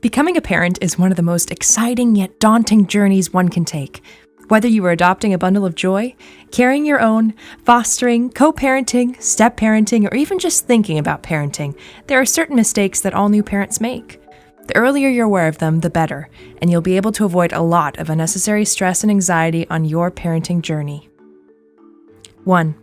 Becoming a parent is one of the most exciting yet daunting journeys one can take. Whether you are adopting a bundle of joy, carrying your own, fostering, co-parenting, step-parenting, or even just thinking about parenting, there are certain mistakes that all new parents make. The earlier you're aware of them, the better, and you'll be able to avoid a lot of unnecessary stress and anxiety on your parenting journey. 1.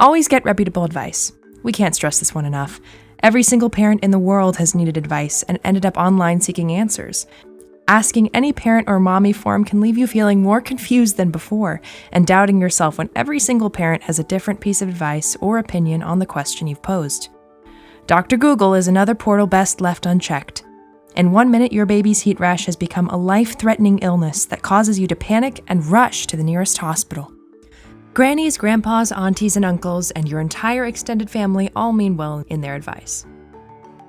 Always get reputable advice. We can't stress this one enough. Every single parent in the world has needed advice and ended up online seeking answers. Asking any parent or mommy forum can leave you feeling more confused than before and doubting yourself when every single parent has a different piece of advice or opinion on the question you've posed. Dr. Google is another portal best left unchecked. In 1 minute, your baby's heat rash has become a life-threatening illness that causes you to panic and rush to the nearest hospital. Grannies, grandpas, aunties, and uncles, and your entire extended family all mean well in their advice.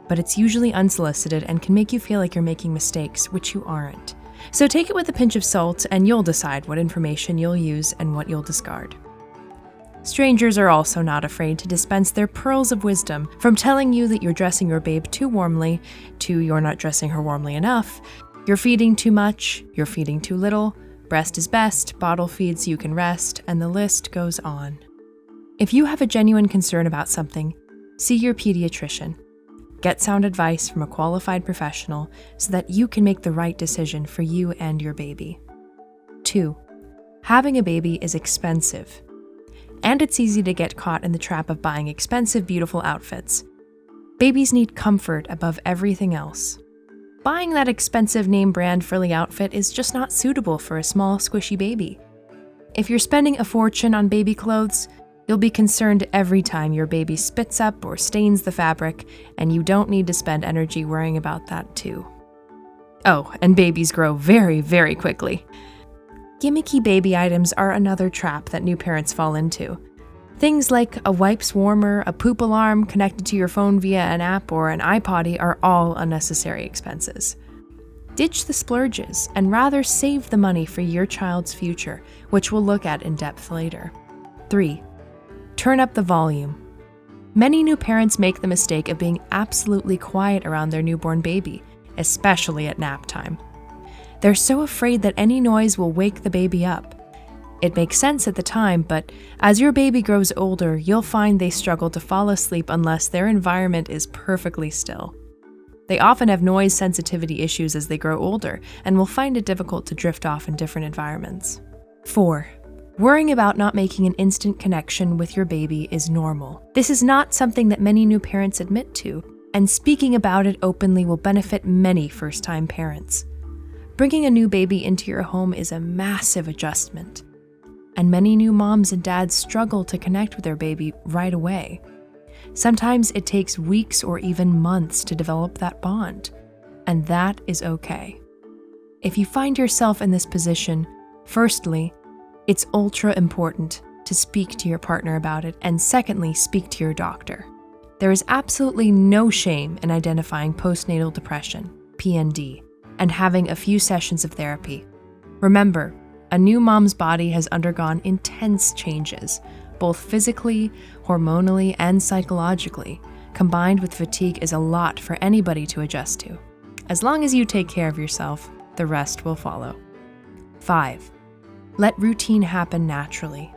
But it's usually unsolicited and can make you feel like you're making mistakes, which you aren't. So take it with a pinch of salt, and you'll decide what information you'll use and what you'll discard. Strangers are also not afraid to dispense their pearls of wisdom, from telling you that you're dressing your babe too warmly, to you're not dressing her warmly enough, you're feeding too much, you're feeding too little, breast is best, bottle feeds so you can rest, and the list goes on. If you have a genuine concern about something, see your pediatrician. Get sound advice from a qualified professional so that you can make the right decision for you and your baby. 2. Having a baby is expensive. And it's easy to get caught in the trap of buying expensive, beautiful outfits. Babies need comfort above everything else. Buying that expensive name brand frilly outfit is just not suitable for a small, squishy baby. If you're spending a fortune on baby clothes, you'll be concerned every time your baby spits up or stains the fabric, and you don't need to spend energy worrying about that too. Oh, and babies grow very, very quickly. Gimmicky baby items are another trap that new parents fall into. Things like a wipes warmer, a poop alarm connected to your phone via an app, or an iPotty are all unnecessary expenses. Ditch the splurges and rather save the money for your child's future, which we'll look at in depth later. 3. Turn up the volume. Many new parents make the mistake of being absolutely quiet around their newborn baby, especially at nap time. They're so afraid that any noise will wake the baby up. It makes sense at the time, but as your baby grows older, you'll find they struggle to fall asleep unless their environment is perfectly still. They often have noise sensitivity issues as they grow older and will find it difficult to drift off in different environments. 4. Worrying about not making an instant connection with your baby is normal. This is not something that many new parents admit to, and speaking about it openly will benefit many first-time parents. Bringing a new baby into your home is a massive adjustment, and many new moms and dads struggle to connect with their baby right away. Sometimes it takes weeks or even months to develop that bond, and that is okay. If you find yourself in this position, firstly, it's ultra important to speak to your partner about it, and secondly, speak to your doctor. There is absolutely no shame in identifying postnatal depression, PND, and having a few sessions of therapy. Remember, a new mom's body has undergone intense changes, both physically, hormonally, and psychologically. Combined with fatigue is a lot for anybody to adjust to. As long as you take care of yourself, the rest will follow. 5. Let routine happen naturally.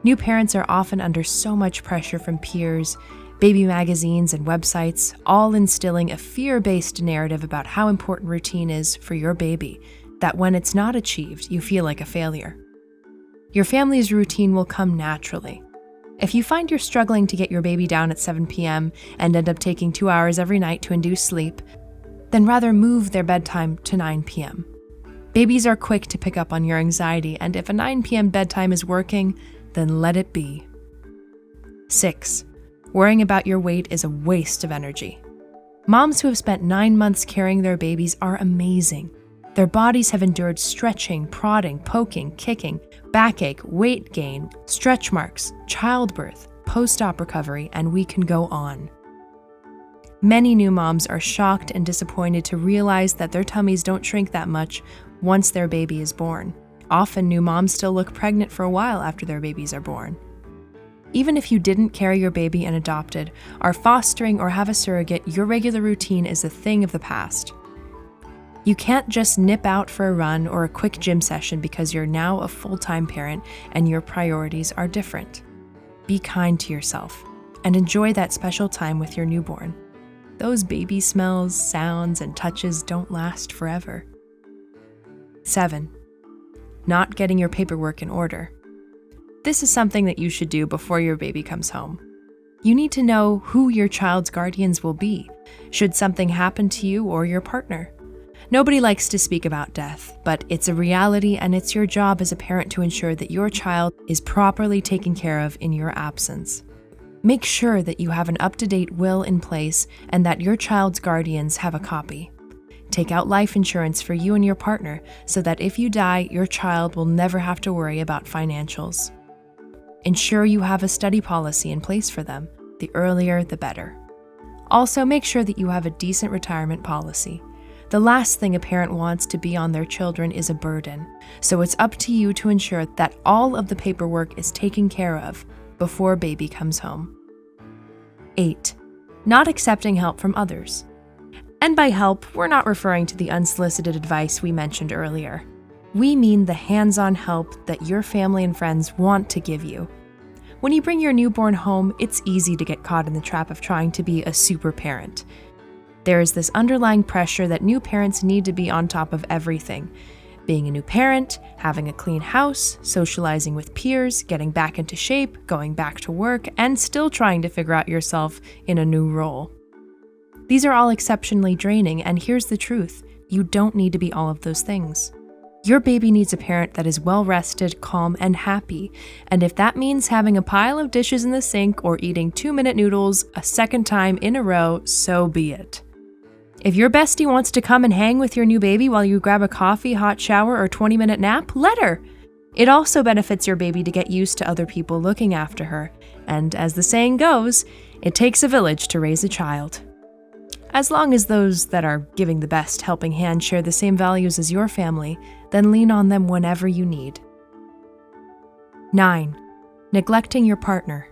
New parents are often under so much pressure from peers, baby magazines, and websites, all instilling a fear-based narrative about how important routine is for your baby, that when it's not achieved, you feel like a failure. Your family's routine will come naturally. If you find you're struggling to get your baby down at 7 p.m. and end up taking 2 hours every night to induce sleep, then rather move their bedtime to 9 p.m. Babies are quick to pick up on your anxiety, and if a 9 p.m. bedtime is working, then let it be. 6. Worrying about your weight is a waste of energy. Moms who have spent 9 months carrying their babies are amazing. Their bodies have endured stretching, prodding, poking, kicking, backache, weight gain, stretch marks, childbirth, post-op recovery, and we can go on. Many new moms are shocked and disappointed to realize that their tummies don't shrink that much once their baby is born. Often, new moms still look pregnant for a while after their babies are born. Even if you didn't carry your baby and adopted, are fostering, or have a surrogate, your regular routine is a thing of the past. You can't just nip out for a run or a quick gym session because you're now a full-time parent and your priorities are different. Be kind to yourself and enjoy that special time with your newborn. Those baby smells, sounds, and touches don't last forever. 7. Not getting your paperwork in order. This is something that you should do before your baby comes home. You need to know who your child's guardians will be, should something happen to you or your partner. Nobody likes to speak about death, but it's a reality and it's your job as a parent to ensure that your child is properly taken care of in your absence. Make sure that you have an up-to-date will in place and that your child's guardians have a copy. Take out life insurance for you and your partner so that if you die, your child will never have to worry about financials. Ensure you have a study policy in place for them. The earlier, the better. Also, make sure that you have a decent retirement policy. The last thing a parent wants to be on their children is a burden, so it's up to you to ensure that all of the paperwork is taken care of before baby comes home. 8. Not accepting help from others. And by help, we're not referring to the unsolicited advice we mentioned earlier. We mean the hands-on help that your family and friends want to give you. When you bring your newborn home, it's easy to get caught in the trap of trying to be a super parent. There is this underlying pressure that new parents need to be on top of everything. Being a new parent, having a clean house, socializing with peers, getting back into shape, going back to work, and still trying to figure out yourself in a new role. These are all exceptionally draining, and here's the truth: you don't need to be all of those things. Your baby needs a parent that is well-rested, calm, and happy, and if that means having a pile of dishes in the sink or eating 2-minute noodles a second time in a row, so be it. If your bestie wants to come and hang with your new baby while you grab a coffee, hot shower, or 20-minute nap, let her. It also benefits your baby to get used to other people looking after her, and as the saying goes, it takes a village to raise a child. As long as those that are giving the best helping hand share the same values as your family, then lean on them whenever you need. 9. Neglecting your partner.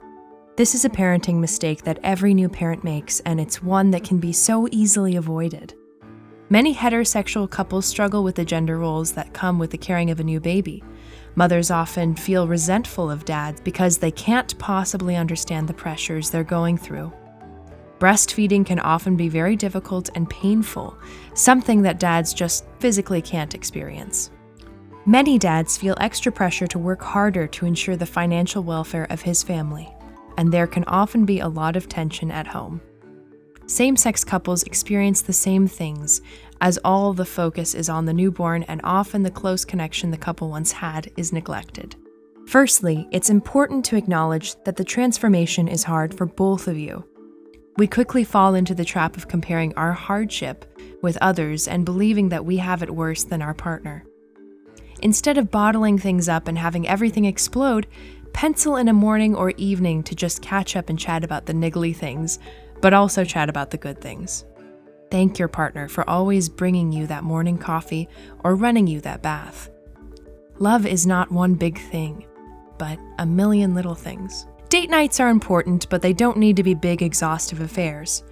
This is a parenting mistake that every new parent makes, and it's one that can be so easily avoided. Many heterosexual couples struggle with the gender roles that come with the caring of a new baby. Mothers often feel resentful of dads because they can't possibly understand the pressures they're going through. Breastfeeding can often be very difficult and painful, something that dads just physically can't experience. Many dads feel extra pressure to work harder to ensure the financial welfare of his family, and there can often be a lot of tension at home. Same-sex couples experience the same things, as all the focus is on the newborn and often the close connection the couple once had is neglected. Firstly, it's important to acknowledge that the transformation is hard for both of you. We quickly fall into the trap of comparing our hardship with others and believing that we have it worse than our partner. Instead of bottling things up and having everything explode, pencil in a morning or evening to just catch up and chat about the niggly things, but also chat about the good things. Thank your partner for always bringing you that morning coffee or running you that bath. Love is not one big thing, but a million little things. Date nights are important, but they don't need to be big, exhaustive affairs.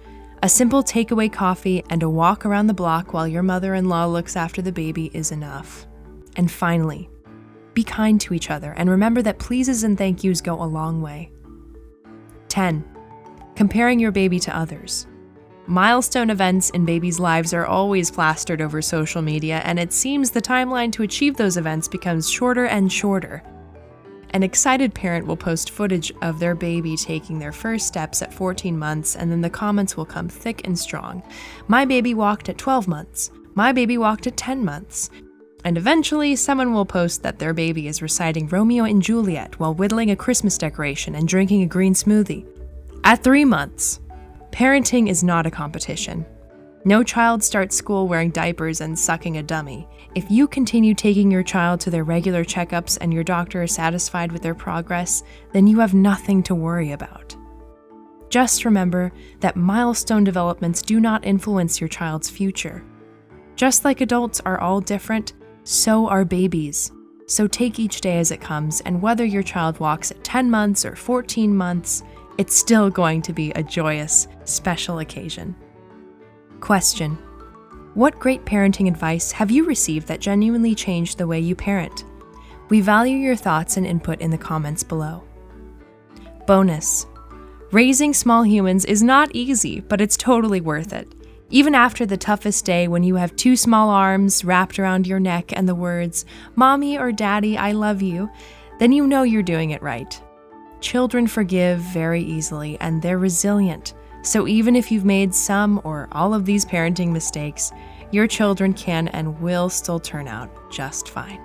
A simple takeaway coffee and a walk around the block while your mother-in-law looks after the baby is enough. And finally, be kind to each other and remember that pleases and thank yous go a long way. 10. Comparing your baby to others. Milestone events in babies' lives are always plastered over social media, and it seems the timeline to achieve those events becomes shorter and shorter. An excited parent will post footage of their baby taking their first steps at 14 months, and then the comments will come thick and strong. My baby walked at 12 months. My baby walked at 10 months. And eventually, someone will post that their baby is reciting Romeo and Juliet while whittling a Christmas decoration and drinking a green smoothie. At 3 months, parenting is not a competition. No child starts school wearing diapers and sucking a dummy. If you continue taking your child to their regular checkups and your doctor is satisfied with their progress, then you have nothing to worry about. Just remember that milestone developments do not influence your child's future. Just like adults are all different, so are babies. So take each day as it comes, and whether your child walks at 10 months or 14 months, it's still going to be a joyous, special occasion. Question: What great parenting advice have you received that genuinely changed the way you parent? We value your thoughts and input in the comments below. Bonus: raising small humans is not easy, but it's totally worth it. Even after the toughest day when you have 2 small arms wrapped around your neck and the words, "Mommy" or "Daddy, I love you," then you know you're doing it right. Children forgive very easily and they're resilient. So even if you've made some or all of these parenting mistakes, your children can and will still turn out just fine.